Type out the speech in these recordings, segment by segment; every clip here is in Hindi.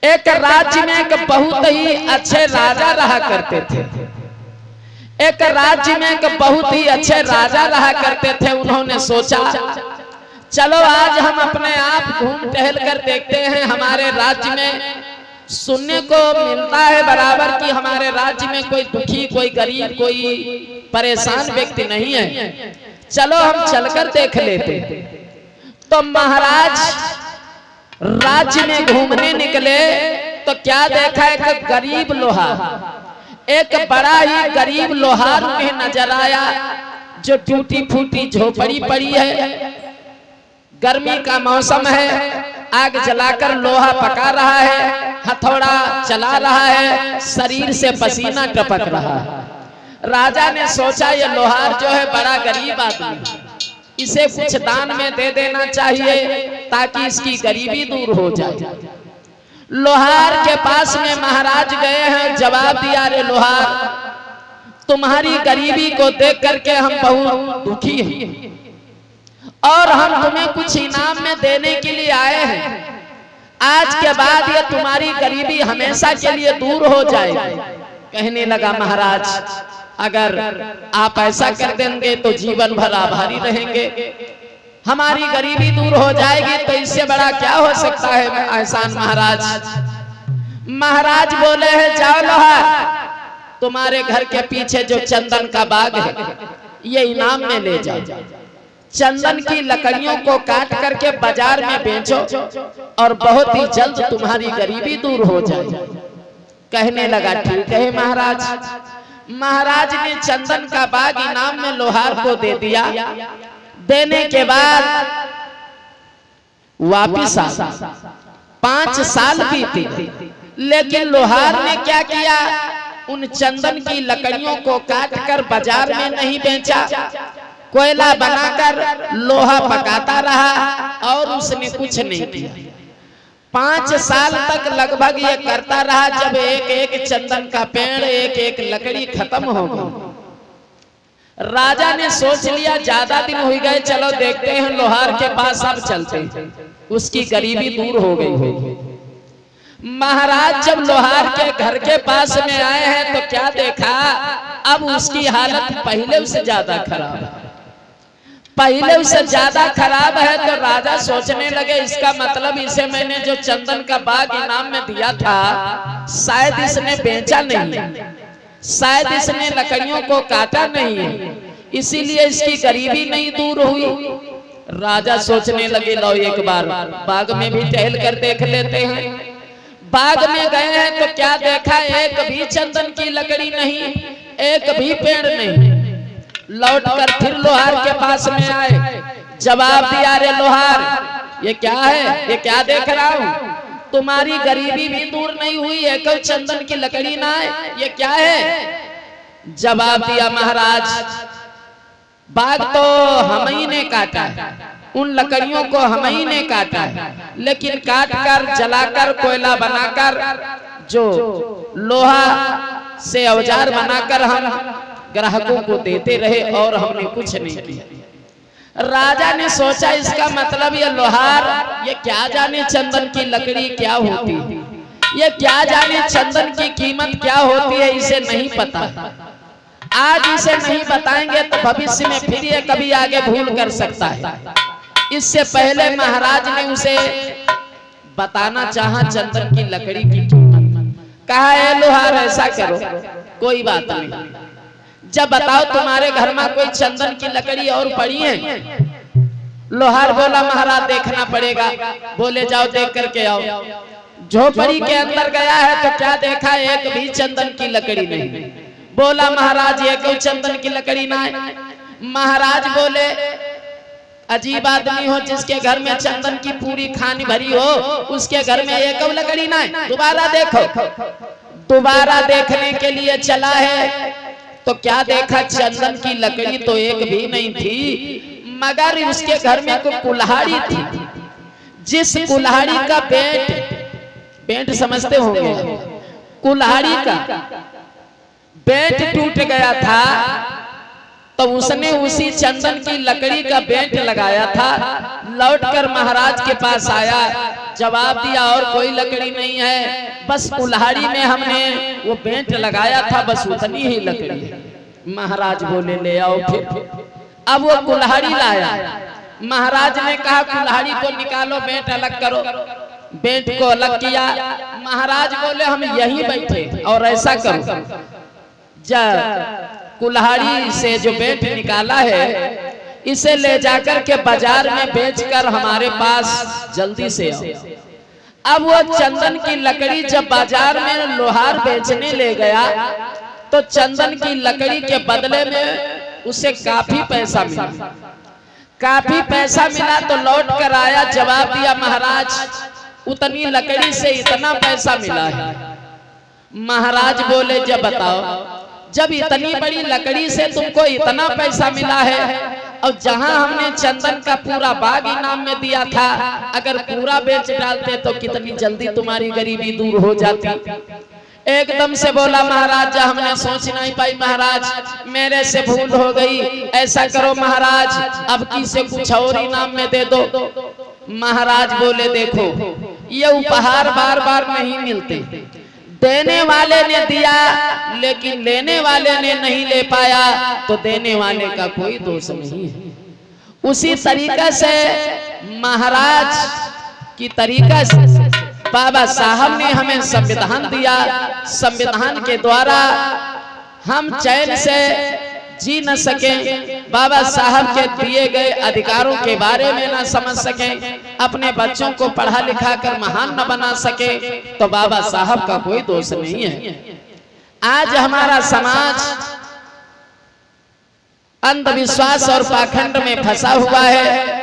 एक राज्य में एक बहुत ही अच्छे राजा रहा करते थे। एक राज्य में एक बहुत ही अच्छे राजा रहा करते थे। उन्होंने सोचा चलो आज हम अपने आप घूम टहल कर देखते हैं। हमारे राज्य में सुनने को मिलता है बराबर कि हमारे राज्य में कोई दुखी, कोई गरीब, कोई परेशान व्यक्ति नहीं है। चलो हम चलकर देख लेते। तो महाराज राज्य में घूमने निकले तो क्या देखा, एक गरीब लोहार, एक बड़ा ही गरीब लोहार उन्हें नजर आया, जो टूटी फूटी झोपड़ी पड़ी है। गर्मी का मौसम है, आग जलाकर लोहा पका रहा है, हथौड़ा चला रहा है, शरीर से पसीना टपक रहा है। राजा ने सोचा ये लोहार जो है बड़ा गरीब आदमी, इसे कुछ दान में दे देना चाहिए ताकि इसकी गरीबी दूर हो जाए। लोहार के पास में महाराज गए हैं, जवाब दिया, रे लोहार तुम्हारी गरीबी को देख करके हम बहुत दुखी हैं और हम तुम्हें कुछ इनाम में देने के लिए आए हैं। आज के बाद ये तुम्हारी गरीबी हमेशा के लिए दूर हो जाएगी। कहने लगा महाराज अगर आप ऐसा कर देंगे तो जीवन भर आभारी रहेंगे, हमारी गरीबी दूर हो जाएगी, तो इससे बड़ा क्या हो सकता है एहसान महाराज। महाराज बोले हैं जाओ लोहार, तुम्हारे घर के पीछे जो चंदन का बाग है ये इनाम में ले जाओ। चंदन की लकड़ियों को काट करके बाजार में बेचो और बहुत ही जल्द तुम्हारी गरीबी दूर हो जाए। कहने लगा ठीक है महाराज। महाराज ने चंदन का बाग इनाम में लोहार को दे दिया। देने के बाद वापिस आ 5 साल बीते, लेकिन लोहार ने क्या किया, उन चंदन की लकड़ियों को काट कर बाजार में नहीं बेचा, कोयला बनाकर लोहा पकाता रहा और उसने कुछ नहीं किया। 5 साल तक लगभग ये करता रहा। जब एक एक चंदन का पेड़, एक एक लकड़ी खत्म हो गई, राजा ने सोच लिया ज्यादा दिन हो गए, चलो देखते हैं लोहार के पास अब चलते हैं, उसकी गरीबी दूर हो गई होगी। महाराज जब लोहार के घर के पास में आए हैं तो क्या देखा, अब उसकी हालत पहले से ज्यादा खराब है। पहले उससे ज्यादा खराब है तो राजा सोचने लगे इसका मतलब इसे मैंने जो चंदन का बाग इनाम में दिया था शायद इसने बेचा नहीं है, शायद इसने लकड़ियों को काटा नहीं है, इसीलिए इसकी गरीबी नहीं दूर हुई। राजा सोचने लगे लो एक बार बाग में भी टहल कर देख लेते हैं। बाग में गए हैं तो क्या देखा, एक भी चंदन की लकड़ी नहीं, एक भी पेड़ नहीं। लौट कर फिर लोहार के पास में आए, जवाब दिया, रे लोहार ये क्या है, ये क्या देख रहा हूँ, तुम्हारी गरीबी भी दूर नहीं हुई, एक चंदन की लकड़ी ना है, ये क्या है। जवाब दिया महाराज बाग तो हम ही ने काटा है, उन लकड़ियों को हम ही ने काटा है, लेकिन काट कर जलाकर कोयला बनाकर जो लोहा से औजार बनाकर हम ग्राहकों को देते रहे और हमने कुछ नहीं किया। राजा ने सोचा इसका मतलब ये लोहार ये क्या जाने चंदन की लकड़ी क्या होती है, ये क्या जाने चंदन की कीमत क्या होती है, इसे नहीं पता। आज इसे नहीं बताएंगे तो भविष्य में फिर ये कभी आगे भूल कर सकता है। इससे पहले महाराज ने उसे बताना चाहा चंदन की लकड़ी की कीमत। कहा है लोहार ऐसा करो, कोई बात नहीं, जब बताओ तुम्हारे घर में कोई चंदन की लकड़ी और पड़ी है। लोहार बोला महाराज देखना पड़ेगा। बोले जाओ देख करके आओ। झोपड़ी के अंदर गया है तो क्या देखा, एक भी चंदन की लकड़ी नहीं। बोला महाराज ये कोई चंदन की लकड़ी ना है। महाराज बोले अजीब आदमी हो, जिसके घर में चंदन की पूरी खानी भरी हो उसके घर में एक लकड़ी ना है। दोबारा देखो। दोबारा देखने के लिए चला है तो क्या देखा, चंदन की लकड़ी तो एक भी नहीं थी, मगर उसके घर में कोई कुल्हाड़ी थी। जिस कुल्हाड़ी का बेंट समझते होंगे, कुल्हाड़ी का बेंट टूट गया था तो उसने उसी चंदन की लकड़ी का बेंट लगाया था। लौटकर महाराज के पास आया, जवाब दिया और कोई लकड़ी नहीं है, बस कुल्हाड़ी में हमने वो बेंट लगाया था, बस उतनी ही लकड़ी है। महाराज बोले ले आओ फिर। अब वो कुल्हाड़ी लाया। महाराज ने कहा कुल्हाड़ी को निकालो, बेंट अलग करो। बेंट को अलग किया। महाराज बोले हम यहीं बैठे और ऐसा करो, जब कुल्हाड़ी से जो बेंट निकाला है इसे ले जाकर के बाजार में बेचकर हमारे पास जल्दी से आओ। अब वो चंदन की लकड़ी जब बाजार में लोहार बेचने ले गया तो चंदन की लकड़ी के बदले में उसे काफी पैसा मिला। काफी पैसा मिला तो लौट कर आया, जवाब दिया महाराज उतनी लकड़ी से इतना पैसा मिला है। महाराज बोले जब बताओ, जब इतनी बड़ी लकड़ी से तुमको इतना पैसा मिला है और जहां हमने चंदन का पूरा बाग इनाम में दिया था, अगर पूरा बेच डालते तो कितनी जल्दी तुम्हारी गरीबी दूर हो जाती। एकदम से बोला महाराज हमने सोच नहीं पाई, महाराज मेरे से भूल हो गई, ऐसा करो महाराज अब की से कुछ और इनाम में दे दो। महाराज बोले देखो ये उपहार बार बार नहीं मिलते, देने वाले ने दिया लेकिन लेने वाले ने नहीं ले पाया तो देने वाले का कोई दोष नहीं है। उसी तरीका से महाराज की तरीका से बाबा साहब ने हमें संविधान दिया। संविधान के द्वारा हम चैन से जी न सके, बाबा साहब के दिए गए अधिकारों के बारे में न समझ सके, अपने बच्चों को पढ़ा लिखा कर महान न बना सके, तो बाबा साहब का कोई दोष नहीं है। आज हमारा समाज अंधविश्वास और पाखंड में फंसा हुआ है।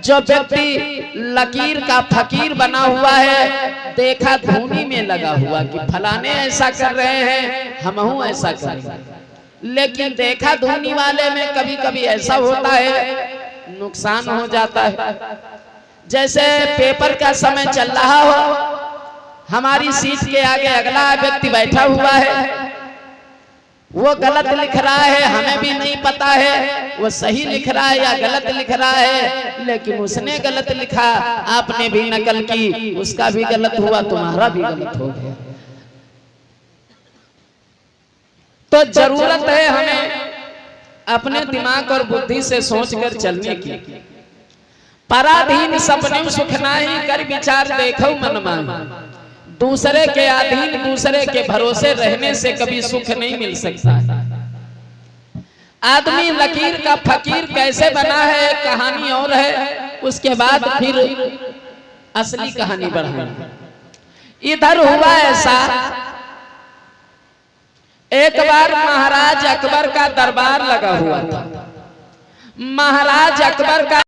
जो व्यक्ति लकीर का फकीर बना हुआ है, देखा धूनी में लगा हुआ कि फलाने ऐसा कर रहे हैं हमहू ऐसा करेंगे, लेकिन देखा धूनी वाले में कभी कभी ऐसा होता है नुकसान हो जाता है। जैसे पेपर का समय चल रहा हो, हमारी सीट के आगे अगला व्यक्ति बैठा हुआ है, वो गलत लिख रहा है, हमें भी नहीं पता है वो सही लिख रहा है या गलत लिख रहा है, लेकिन उसने गलत लिखा, आपने भी नकल की, उसका भी गलत हुआ, तुम्हारा भी गलत हो गया। तो जरूरत है हमें अपने दिमाग और बुद्धि से सोचकर चलने की। पराधीन सपने सुख नाही कर विचार देखो मन मान, दूसरे के अधीन दूसरे के भरोसे रहने से कभी सुख नहीं मिल सकता। आदमी लकीर का फकीर कैसे बना है कहानी और है, उसके बाद फिर असली कहानी बढ़ाएंगे। इधर हुआ ऐसा, एक बार महाराज अकबर का दरबार लगा हुआ था। महाराज अकबर का